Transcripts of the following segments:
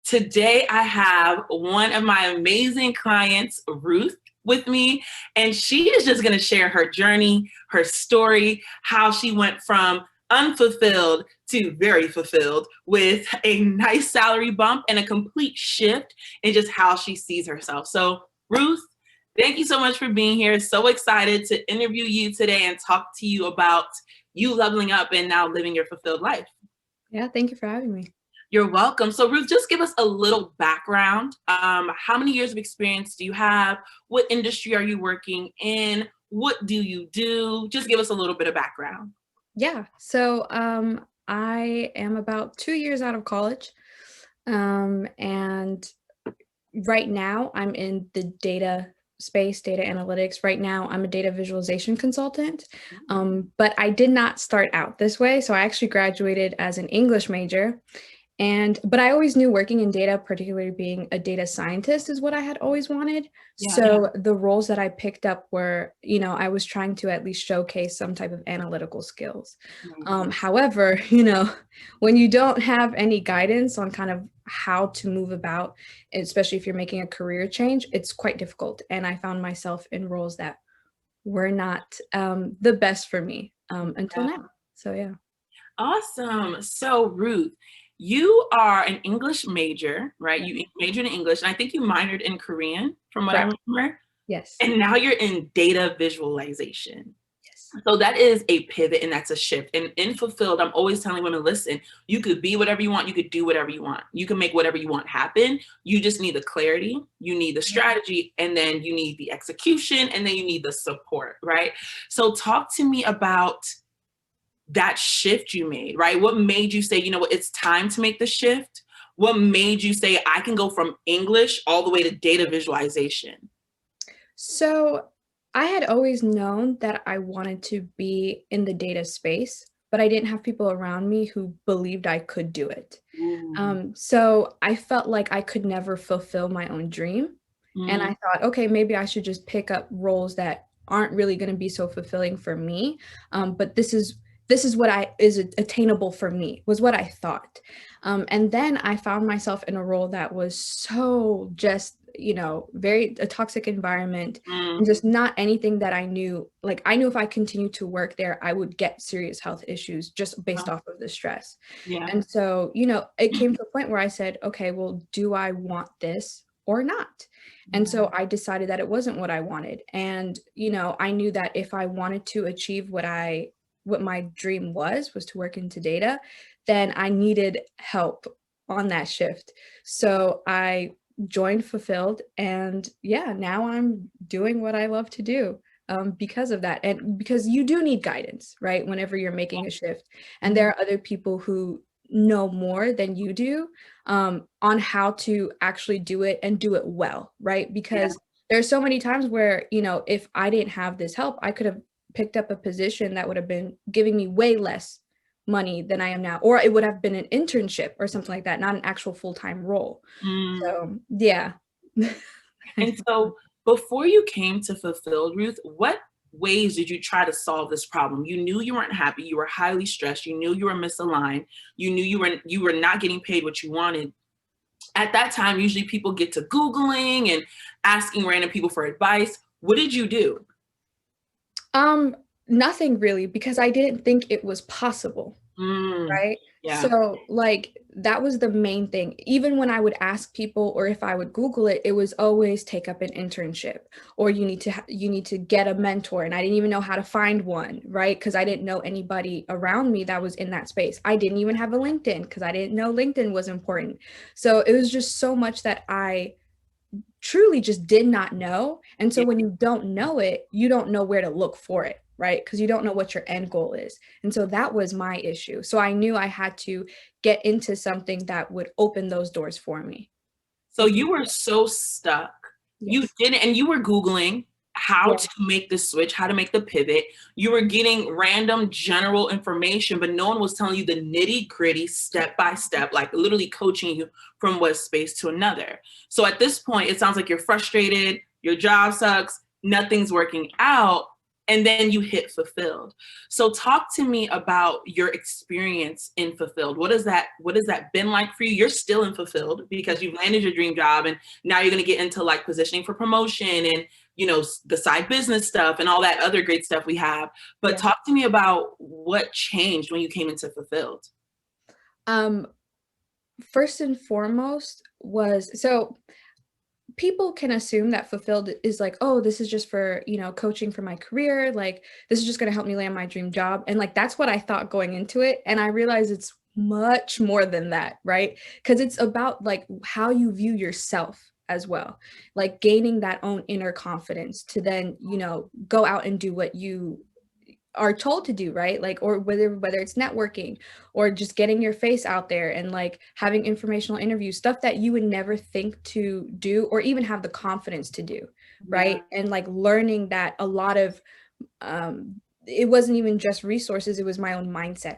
Today, I have one of my amazing clients, Ruth, with me, and she is just going to share her journey, her story, how she went from unfulfilled to very fulfilled with a nice salary bump and a complete shift in just how she sees herself. So, Ruth, thank you so much for being here. So excited to interview you today and talk to you about you leveling up and now living your fulfilled life. Yeah, thank you for having me. You're welcome. So Ruth, just give us a little background. How many years of experience do you have? What industry are you working in? What do you do? Just give us a little bit of background. Yeah, I am about 2 years out of college, and right now I'm in the data space, data analytics. Right now I'm a data visualization consultant, but I did not start out this way. So I actually graduated as an English major. But I always knew working in data, particularly being a data scientist, is what I had always wanted. Yeah. So the roles that I picked up were, I was trying to at least showcase some type of analytical skills. However, when you don't have any guidance on kind of how to move about, especially if you're making a career change, it's quite difficult. And I found myself in roles that were not the best for me until now. So, yeah. Awesome. So Ruth, you are an English major, right? You majored in English, and I think you minored in Korean, from what I remember. Yes. And now you're in data visualization. Yes. So that is a pivot, and that's a shift. And in Fulfilled, I'm always telling women, listen, you could be whatever you want. You could do whatever you want. You can make whatever you want happen. You just need the clarity. You need the strategy, and then you need the execution, and then you need the support, right? So talk to me about that shift you made, right? What made you say, you know what, it's time to make the shift? What made you say, I can go from English all the way to data visualization? So I had always known that I wanted to be in the data space, but I didn't have people around me who believed I could do it. So I felt like I could never fulfill my own dream. And I thought, okay, maybe I should just pick up roles that aren't really going to be so fulfilling for me. But this is what is attainable for me, was what I thought. And then I found myself in a role that was so just, very a toxic environment, and just not anything that I knew. Like, I knew if I continued to work there, I would get serious health issues just based off of the stress. And so, it came to a point where I said, okay, well, do I want this or not? And so I decided that it wasn't what I wanted. And, I knew that if I wanted to achieve what my dream was to work into data, then I needed help on that shift. So I joined Fulfilled, and now I'm doing what I love to do because of that. And because you do need guidance, right? Whenever you're making a shift, and there are other people who know more than you do on how to actually do it and do it well, right? Because there's so many times where, if I didn't have this help, I could have picked up a position that would have been giving me way less money than I am now, or it would have been an internship or something like that, not an actual full-time role. So, yeah. And so before you came to Fulfilled, Ruth, what ways did you try to solve this problem? You knew you weren't happy. You were highly stressed. You knew you were misaligned. You knew you were not getting paid what you wanted. At that time, usually people get to Googling and asking random people for advice. What did you do? Nothing really, because I didn't think it was possible. Right? Yeah. So like, that was the main thing. Even when I would ask people, or if I would Google it, it was always take up an internship, or you need to get a mentor. And I didn't even know how to find one, right? Because I didn't know anybody around me that was in that space. I didn't even have a LinkedIn because I didn't know LinkedIn was important. So it was just so much that I truly just did not know. And so when you don't know it, you don't know where to look for it, right? Because you don't know what your end goal is. And so that was my issue. So I knew I had to get into something that would open those doors for me. So you were so stuck. You didn't, and you were Googling how to make the switch, how to make the pivot. You were getting random general information, but no one was telling you the nitty gritty step by step, like literally coaching you from one space to another. So at this point, it sounds like you're frustrated, your job sucks, nothing's working out. and then you hit fulfilled. So talk to me about your experience in fulfilled. What has that been like for you? You're still in fulfilled because you've landed your dream job, and now you're going to get into like positioning for promotion and, you know, the side business stuff and all that other great stuff we have. But Yeah. talk to me about what changed when you came into fulfilled. First and foremost was, so people can assume that fulfilled is like, oh, this is just for, you know, coaching for my career. Like, this is just going to help me land my dream job. And like, that's what I thought going into it. And I realized it's much more than that, right? Because it's about like how you view yourself as well, like gaining that own inner confidence to then, you know, go out and do what you are told to do, right? Like, or whether it's networking or just getting your face out there and like having informational interviews, stuff that you would never think to do or even have the confidence to do, right? And like learning that a lot of it wasn't even just resources, it was my own mindset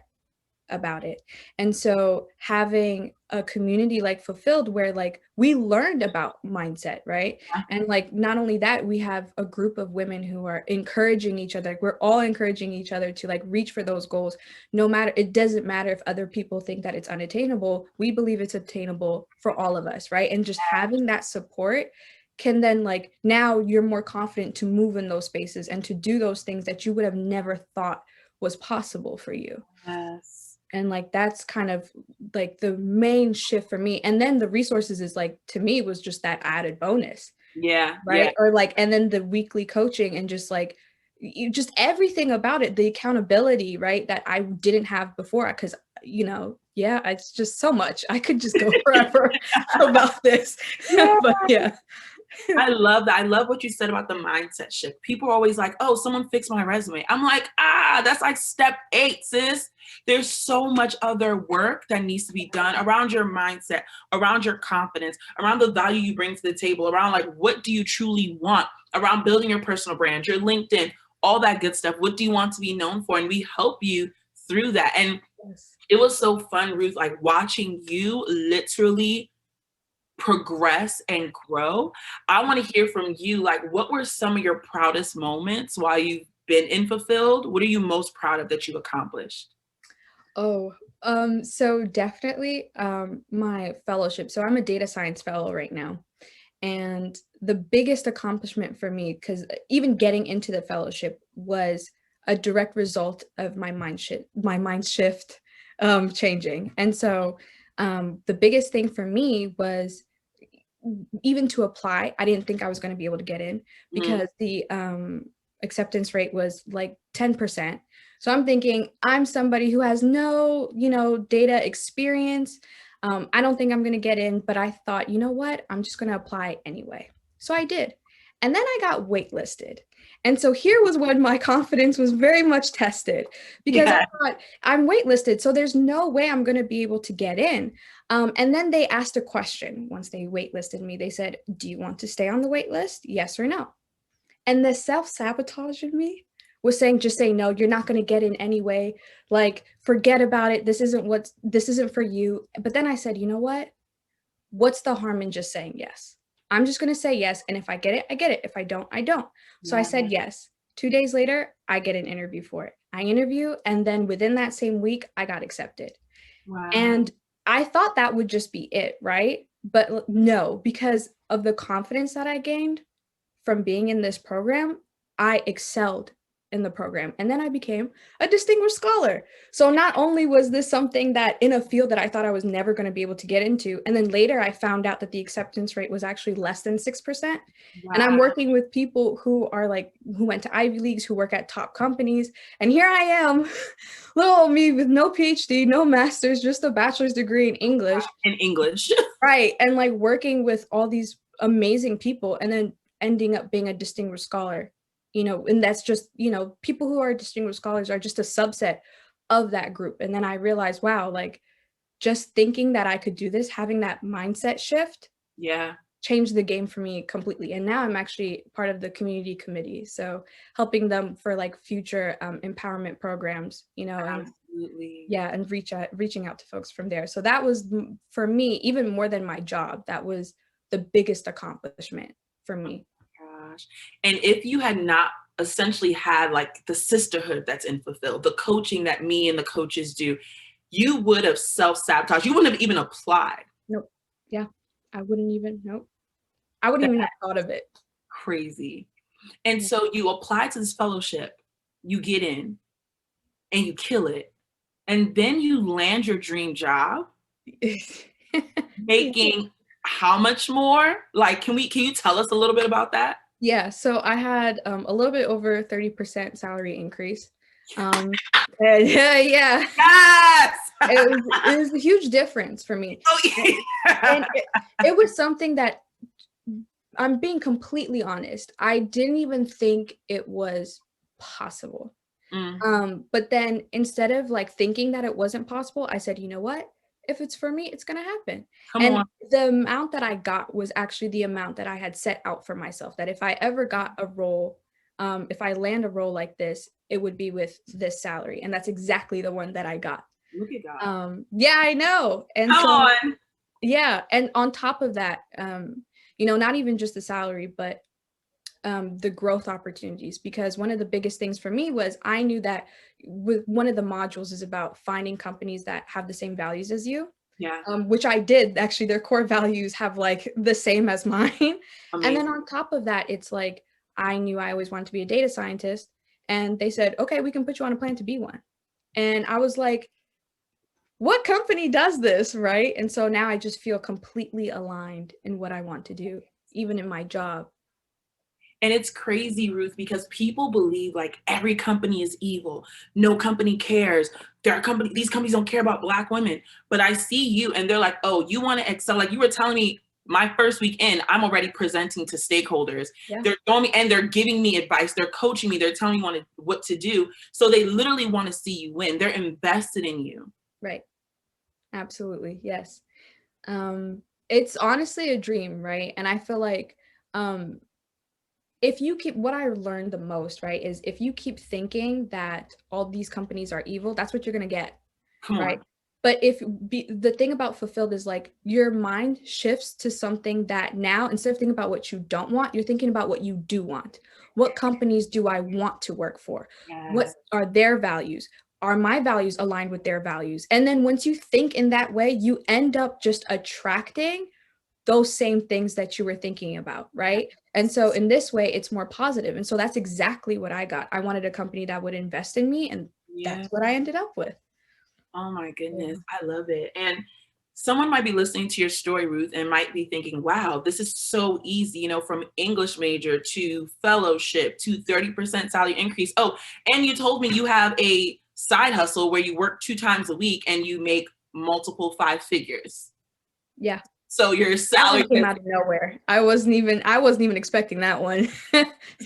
about it. And so having a community like fulfilled where like we learned about mindset, right? And like not only that, we have a group of women who are encouraging each other. We're all encouraging each other to like reach for those goals. No matter, it doesn't matter if other people think that it's unattainable. We believe it's attainable for all of us, right? And just having that support can then like, now you're more confident to move in those spaces and to do those things that you would have never thought was possible for you. Yes. And like, that's kind of like the main shift for me. And then the resources is like, to me, was just that added bonus. Yeah. Right. Yeah. Or like, and then the weekly coaching and just like, you just everything about it, the accountability, right, that I didn't have before. Because, you know, yeah, it's just so much. I could just go forever about this. Yeah. But yeah. I love that. I love what you said about the mindset shift. People are always like, oh, someone fixed my resume. I'm like, that's like step 8, sis. There's so much other work that needs to be done around your mindset, around your confidence, around the value you bring to the table, around like, what do you truly want, around building your personal brand, your LinkedIn, all that good stuff. What do you want to be known for? And we help you through that. And it was so fun, Ruth, like watching you literally progress and grow. I want to hear from you, like, what were some of your proudest moments while you've been in fulfilled? What are you most proud of that you've accomplished? Oh, so definitely my fellowship. So I'm a data science fellow right now. And the biggest accomplishment for me, because even getting into the fellowship was a direct result of my mind shift changing. And so the biggest thing for me was even to apply, I didn't think I was going to be able to get in because the acceptance rate was like 10%. So I'm thinking I'm somebody who has no, you know, data experience. I don't think I'm going to get in, but I thought, you know what? I'm just going to apply anyway. So I did. And then I got waitlisted. And so here was when my confidence was very much tested because I thought I'm waitlisted. So there's no way I'm going to be able to get in. And then they asked a question once they waitlisted me. They said, do you want to stay on the wait list? Yes or no? And the self-sabotage in me was saying, just say no, you're not going to get in anyway. Like, forget about it. This isn't for you. But then I said, you know what? What's the harm in just saying yes? I'm just going to say yes. And if I get it, I get it. If I don't, I don't. So I said yes. 2 days later, I get an interview for it. I interview. And then within that same week, I got accepted. Wow. And I thought that would just be it, right? But no, because of the confidence that I gained from being in this program, I excelled in the program. And then I became a distinguished scholar. So not only was this something that in a field that I thought I was never going to be able to get into, and then later I found out that the acceptance rate was actually less than 6%. Wow. And I'm working with people who are like, who went to Ivy Leagues, who work at top companies. And here I am, little old me with no PhD, no master's, just a bachelor's degree in English. Right. And like working with all these amazing people and then ending up being a distinguished scholar, you know, and that's just, you know, people who are distinguished scholars are just a subset of that group. And then I realized, wow, like just thinking that I could do this, having that mindset shift, changed the game for me completely. And now I'm actually part of the community committee. So helping them for like future empowerment programs, you know, and reaching out to folks from there. So that was for me, even more than my job, that was the biggest accomplishment for me. Gosh. And if you had not essentially had like the sisterhood that's in Fulfilled, the coaching that me and the coaches do, you would have self-sabotaged. You wouldn't have even applied. Nope. Yeah. I wouldn't even, nope. I wouldn't even have thought of it. Crazy. And so you apply to this fellowship, you get in and you kill it. And then you land your dream job making how much more? Like, can you tell us a little bit about that? Yeah, so I had a little bit over 30% salary increase. And, yeah, Yes! it was a huge difference for me. Oh, yeah. And it was something that, I'm being completely honest, I didn't even think it was possible. But then instead of like thinking that it wasn't possible, I said, you know what? If it's for me, it's gonna happen. Come And on. the amount that I got was actually the amount that I had set out for myself, that if I ever got a role, if I land a role like this, it would be with this salary. And that's exactly the one that I got. Look at God. Yeah, I know. And Come so, on. yeah. And on top of that, you know, not even just the salary, but the growth opportunities, because one of the biggest things for me was I knew that with one of the modules is about finding companies that have the same values as you. Yeah. Which I did. Actually, their core values have like the same as mine. Amazing. And then on top of that, it's like, I knew I always wanted to be a data scientist, and they said, okay, we can put you on a plan to be one. And I was like, what company does this, right? And so now I just feel completely aligned in what I want to do, even in my job. And it's crazy, Ruth, because people believe like every company is evil. No company cares. These companies don't care about Black women. But I see you and they're like, oh, you want to excel. Like you were telling me my first week in, I'm already presenting to stakeholders. Yeah. They're throwing me and they're giving me advice. They're coaching me. They're telling me what to do. So they literally want to see you win. They're invested in you. Right. Absolutely. Yes. It's honestly a dream, right? And I feel like if you keep, what I learned the most, right, is if you keep thinking that all these companies are evil, that's what you're going to get. Come right? on. But the thing about Fulfilled is like your mind shifts to something that now, instead of thinking about what you don't want, you're thinking about what you do want. What companies do I want to work for? Yes. What are their values? Are my values aligned with their values? And then once you think in that way, you end up just attracting those same things that you were thinking about, right? And so in this way, it's more positive. And so that's exactly what I got. I wanted a company that would invest in me, and that's what I ended up with. Oh my goodness. Yeah. I love it. And someone might be listening to your story, Ruth, and might be thinking, wow, this is so easy, you know, from English major to fellowship to 30% salary increase. Oh, and you told me you have a side hustle where you work 2 times a week and you make multiple 5 figures. Yeah. So your salary came out of nowhere. I wasn't even expecting that one.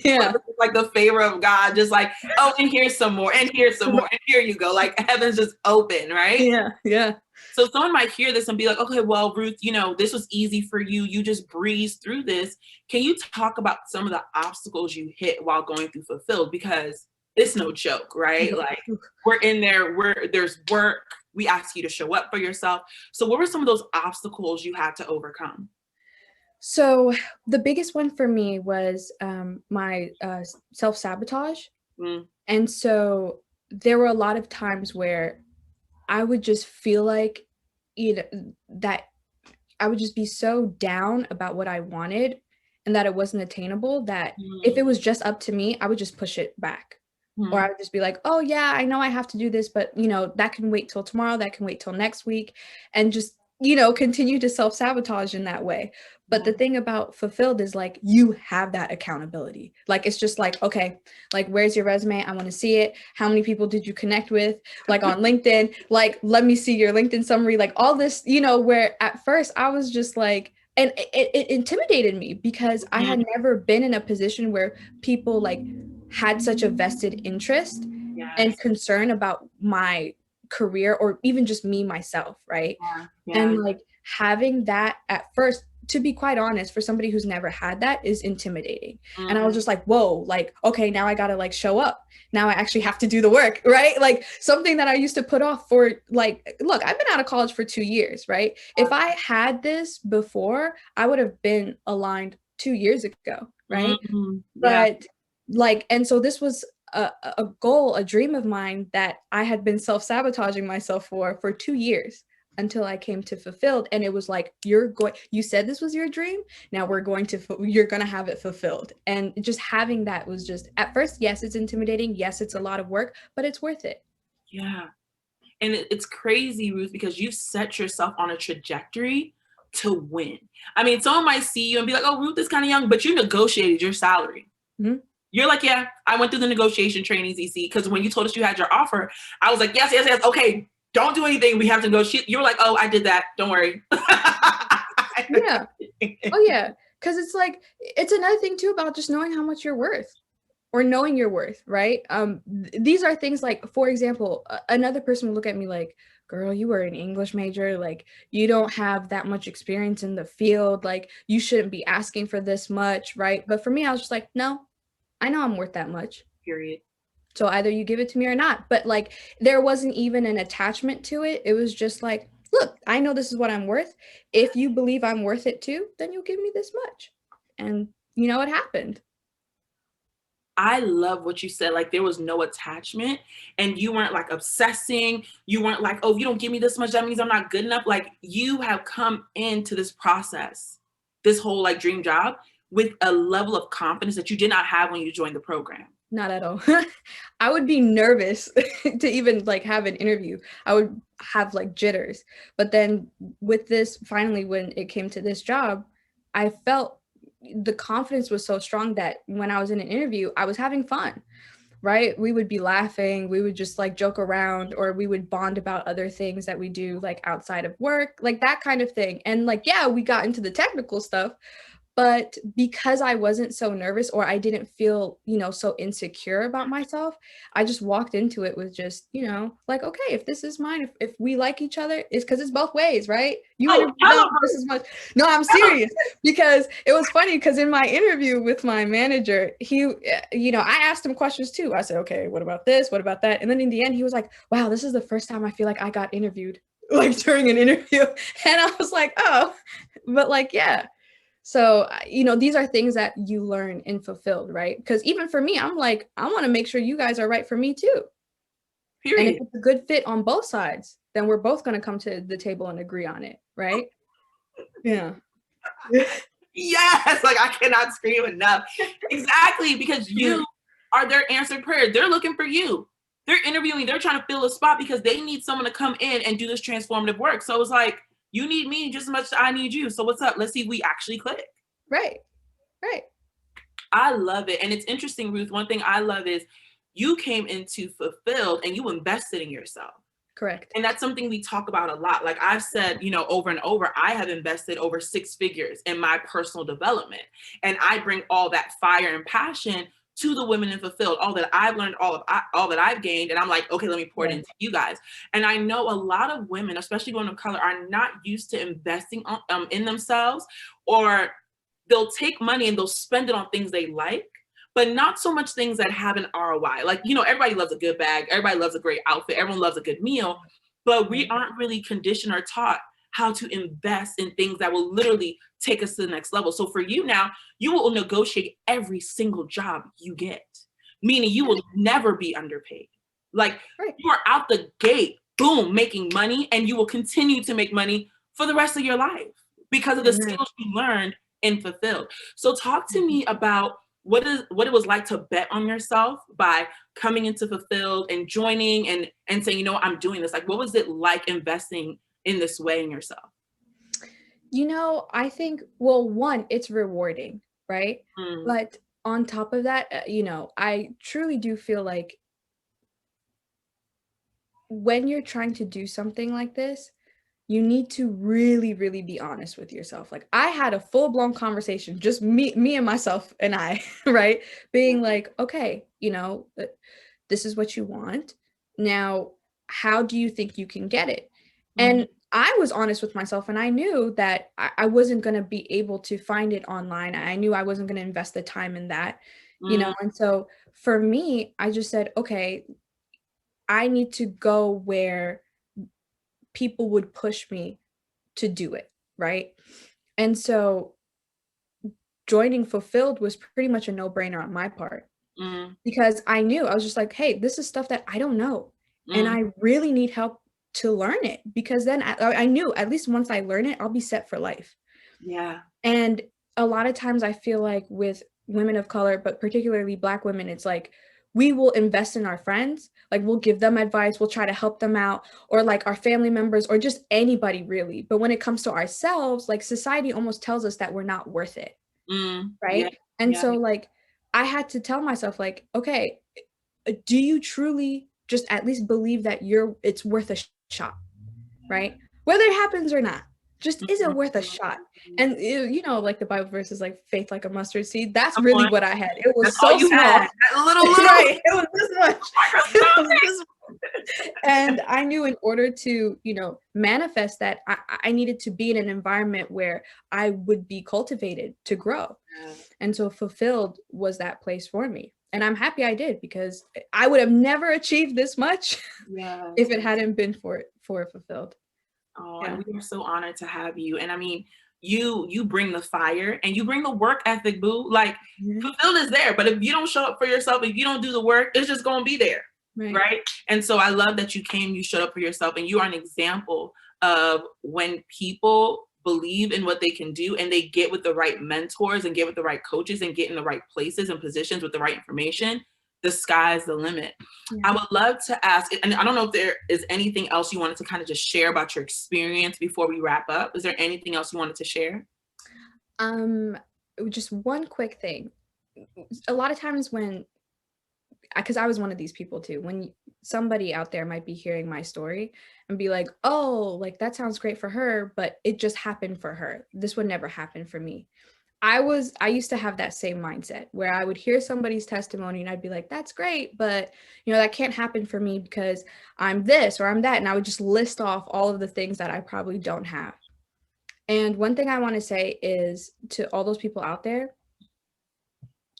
Yeah. Like the favor of God, just like, oh, and here's some more, and here's some more, and here you go. Like heaven's just open, right? Yeah, yeah. So someone might hear this and be like, okay, well, Ruth, you know, this was easy for you. You just breezed through this. Can you talk about some of the obstacles you hit while going through Fulfilled? Because it's no joke, right? Like we're in there, there's work. We ask you to show up for yourself. So what were some of those obstacles you had to overcome? So the biggest one for me was my self-sabotage. And so there were a lot of times where I would just feel like that I would just be so down about what I wanted and that it wasn't attainable, that if it was just up to me, I would just push it back. Or I would just be like, oh yeah, I know I have to do this, but you know, that can wait till tomorrow, that can wait till next week, and just, you know, continue to self-sabotage in that way. But the thing about Fulfilled is like, you have that accountability. Like, it's just like, okay, like, where's your resume? I want to see it. How many people did you connect with? Like on LinkedIn, like, let me see your LinkedIn summary, like all this, you know, where at first I was just like, and it intimidated me because I had never been in a position where people like had such a vested interest and concern about my career, or even just me myself, right? And like having that at first, to be quite honest, for somebody who's never had that, is intimidating. And I was just like, whoa, like, okay, now I gotta like show up. Now I actually have to do the work, right? Like something that I used to put off for like, look, I've been out of college for 2 years, right? If I had this before, I would have been aligned 2 years ago, right? But Like, and so this was a goal, a dream of mine that I had been self-sabotaging myself for 2 years until I came to Fulfilled. And it was like, you said this was your dream. Now you're going to have it fulfilled. And just having that was just, at first, yes, it's intimidating. Yes, it's a lot of work, but it's worth it. Yeah. And it's crazy, Ruth, because you've set yourself on a trajectory to win. I mean, someone might see you and be like, oh, Ruth is kind of young, but you negotiated your salary. Mm-hmm. You're like, yeah, I went through the negotiation trainings, EC, because when you told us you had your offer, I was like, yes, yes, yes. Okay, don't do anything. We have to negotiate. You were like, oh, I did that. Don't worry. Yeah. Oh, yeah. Because it's like, it's another thing, too, about just knowing how much you're worth. Or knowing your worth, right? These are things like, for example, another person would look at me like, girl, you were an English major. Like, you don't have that much experience in the field. Like, you shouldn't be asking for this much, right? But for me, I was just like, no, I know I'm worth that much. Period. So either you give it to me or not. But like, there wasn't even an attachment to it. It was just like, look, I know this is what I'm worth. If you believe I'm worth it too, then you'll give me this much. And you know, it happened. I love what you said. Like, there was no attachment and you weren't like obsessing. You weren't like, oh, if you don't give me this much, that means I'm not good enough. Like, you have come into this process, this whole like dream job, with a level of confidence that you did not have when you joined the program. Not at all. I would be nervous to even like have an interview. I would have like jitters. But then with this, finally, when it came to this job, I felt the confidence was so strong that when I was in an interview, I was having fun, right? We would be laughing. We would just like joke around, or we would bond about other things that we do like outside of work, like that kind of thing. And like, yeah, we got into the technical stuff. But because I wasn't so nervous, or I didn't feel, you know, so insecure about myself, I just walked into it with just, you know, like, okay, if this is mine, if we like each other, it's because it's both ways, right? You interview just as much. No, I'm serious, because it was funny because in my interview with my manager, he, you know, I asked him questions too. I said, okay, what about this? What about that? And then in the end, he was like, wow, this is the first time I feel like I got interviewed, like during an interview. And I was like, oh, but like, yeah. So, you know, these are things that you learn in Fulfilled, right? Because even for me, I'm like, I want to make sure you guys are right for me too. Period. And if it's a good fit on both sides, then we're both going to come to the table and agree on it, right? Yeah. Yes, like I cannot scream enough. Exactly, because you are their answered prayer. They're looking for you. They're interviewing, they're trying to fill a spot because they need someone to come in and do this transformative work. So it's like, you need me just as much as I need you. So what's up? Let's see if we actually click. Right. Right. I love it. And it's interesting, Ruth. One thing I love is you came into Fulfilled and you invested in yourself. Correct. And that's something we talk about a lot. Like I've said, you know, over and over, I have invested over 6 figures in my personal development. And I bring all that fire and passion to the women in Fulfilled, all that I've learned, all that I've gained. And I'm like, okay, let me pour it into you guys. And I know a lot of women, especially women of color, are not used to investing in themselves, or they'll take money and they'll spend it on things they like, but not so much things that have an ROI. Like, you know, everybody loves a good bag. Everybody loves a great outfit. Everyone loves a good meal, but we aren't really conditioned or taught how to invest in things that will literally take us to the next level. So for you now, you will negotiate every single job you get, meaning you will never be underpaid. Like you are out the gate, boom, making money, and you will continue to make money for the rest of your life because of the skills you learned in Fulfilled. So talk to me about what it was like to bet on yourself by coming into Fulfilled and joining and saying, you know, I'm doing this. Like, what was it like investing in this way in yourself? You know, I think, well, one, it's rewarding, right? But on top of that, you know, I truly do feel like when you're trying to do something like this, you need to really, really be honest with yourself. Like I had a full-blown conversation, just me and myself and I, right? Being like, okay, you know, this is what you want. Now, how do you think you can get it? And I was honest with myself, and I knew that I wasn't going to be able to find it online. I knew I wasn't going to invest the time in that, you know? And so for me, I just said, okay, I need to go where people would push me to do it, right? And so joining Fulfilled was pretty much a no-brainer on my part. Mm, because I knew, I was just like, hey, this is stuff that I don't know. And mm, I really need help to learn it, because then I knew at least once I learn it, I'll be set for life. yeah. And a lot of times I feel like with women of color, but particularly Black women, it's like we will invest in our friends, like we'll give them advice, we'll try to help them out, or like our family members, or just anybody really. But when it comes to ourselves, like society almost tells us that we're not worth it, Yeah. right? And Yeah. so like I had to tell myself like, okay, do you truly just at least believe that it's worth a shot, right? Whether it happens or not, just is it worth a shot? Mhm. And you know, like the Bible verse is like faith like a mustard seed. That's Come really on. what I had. It That's was all so you had. small. That little Right. It was this much. It was this much. And I knew in order to, manifest that, I needed to be in an environment where I would be cultivated to grow. Yeah. And so Fulfilled was that place for me. And I'm happy I did, because I would have never achieved this much if Yes. it hadn't been for Fulfilled. Oh, Yeah. and we are so honored to have you. And I mean, you bring the fire and you bring the work ethic, boo. Like Mhm. fulfilled is there, but if you don't show up for yourself, if you don't do the work, it's just gonna be there. Right. Right. And so I love that you came, you showed up for yourself, and you are an example of when people believe in what they can do and they get with the right mentors and get with the right coaches and get in the right places and positions with the right information, the sky's the limit. Yeah. I would love to ask, and I don't know if there is anything else you wanted to kind of just share about your experience before we wrap up. Is there anything else you wanted to share? Um, just one quick thing. A lot of times when, because I was one of these people too, when somebody out there might be hearing my story and be like, oh, like that sounds great for her, but it just happened for her. This would never happen for me. I used to have that same mindset where I would hear somebody's testimony and I'd be like, that's great, but that can't happen for me because I'm this or I'm that. And I would just list off all of the things that I probably don't have. And one thing I want to say is to all those people out there,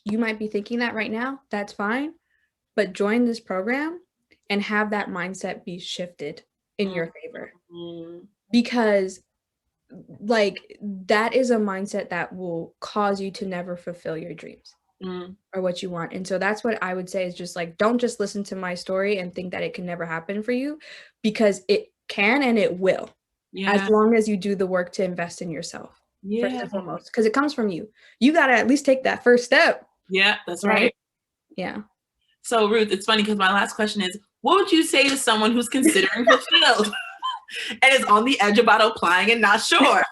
you might be thinking that right now, that's fine, but join this program and have that mindset be shifted in your favor, Mhm. because like that is a mindset that will cause you to never fulfill your dreams Mm. or what you want. And so that's what I would say is just like, don't just listen to my story and think that it can never happen for you, because it can and it will, as Yeah. long as you do the work to invest in yourself first Yeah. and foremost, because it comes from you. You got to at least take that first step. Yeah, that's Right. right. Yeah. So Ruth, it's funny because my last question is, what would you say to someone who's considering fulfilled and is on the edge about applying and not sure?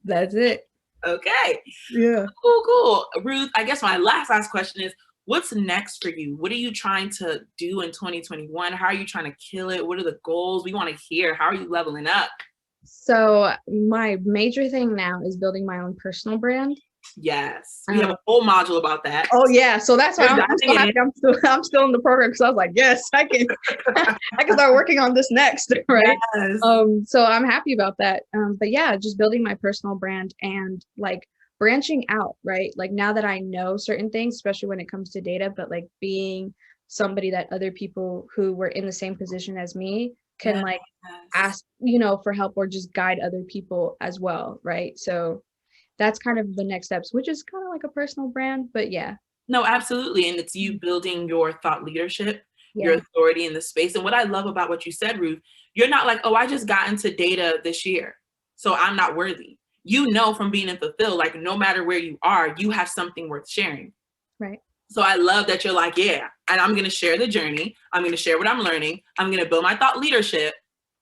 That's it. Okay. Yeah. Cool. Ruth, I guess my last question is, what's next for you? What are you trying to do in 2021? How are you trying to kill it? What are the goals? We want to hear. How are you leveling up? So my major thing now is building my own personal brand. Yes. We have a whole module about that. Oh yeah, so that's why We're I'm so diving happy. I'm still in the program, because I was like, yes, I can I can start working on this next, right? Yes. So I'm happy about that. But yeah, just building my personal brand and like branching out, right? Like now that I know certain things, especially when it comes to data, but like being somebody that other people who were in the same position as me can like Yes. ask, for help, or just guide other people as well, right? So that's kind of the next steps, which is kind of like a personal brand, but yeah. No, absolutely. And it's you building your thought leadership, your Yeah. authority in the space. And what I love about what you said, Ruth, you're not like, oh, I just got into data this year, so I'm not worthy. You know, from being in Fulfill, like no matter where you are, you have something worth sharing. Right. So I love that you're like, yeah, and I'm going to share the journey. I'm going to share what I'm learning. I'm going to build my thought leadership,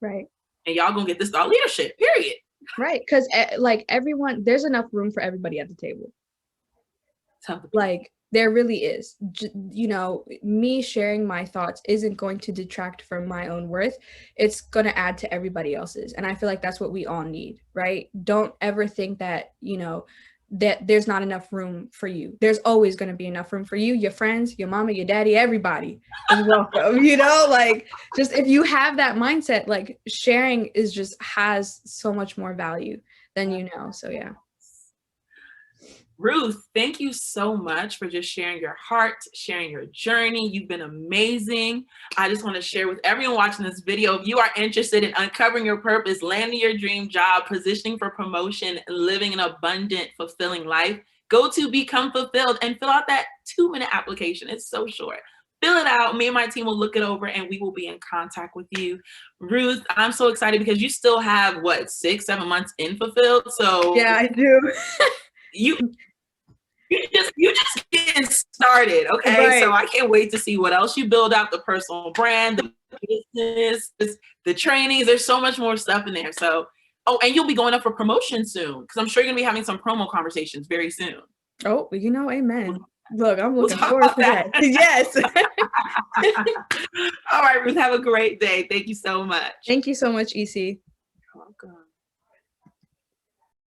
Right. and y'all going to get this thought leadership, period. Right. Because like everyone, there's enough room for everybody at the table. Tell the people. Like there really is. Me sharing my thoughts isn't going to detract from my own worth. It's going to add to everybody else's. And I feel like that's what we all need, right? Don't ever think that, that there's not enough room for you. There's always going to be enough room for you, your friends, your mama, your daddy, everybody is welcome, like just if you have that mindset, like sharing has so much more value than so yeah. Ruth, thank you so much for just sharing your heart, sharing your journey. You've been amazing. I just want to share with everyone watching this video, if you are interested in uncovering your purpose, landing your dream job, positioning for promotion, and living an abundant, fulfilling life, go to Become Fulfilled and fill out that 2-minute application. It's so short. Fill it out. Me and my team will look it over and we will be in contact with you. Ruth, I'm so excited because you still have 6-7 months in Fulfilled. So yeah, I do. you just getting started. Okay. Right. So I can't wait to see what else you build out, the personal brand, the business, the trainings. There's so much more stuff in there. So, and you'll be going up for promotion soon because I'm sure you're gonna be having some promo conversations very soon. Oh, amen. Look, I'm looking forward to that. Yes. All right, Ruth, have a great day. Thank you so much. Thank you so much, EC.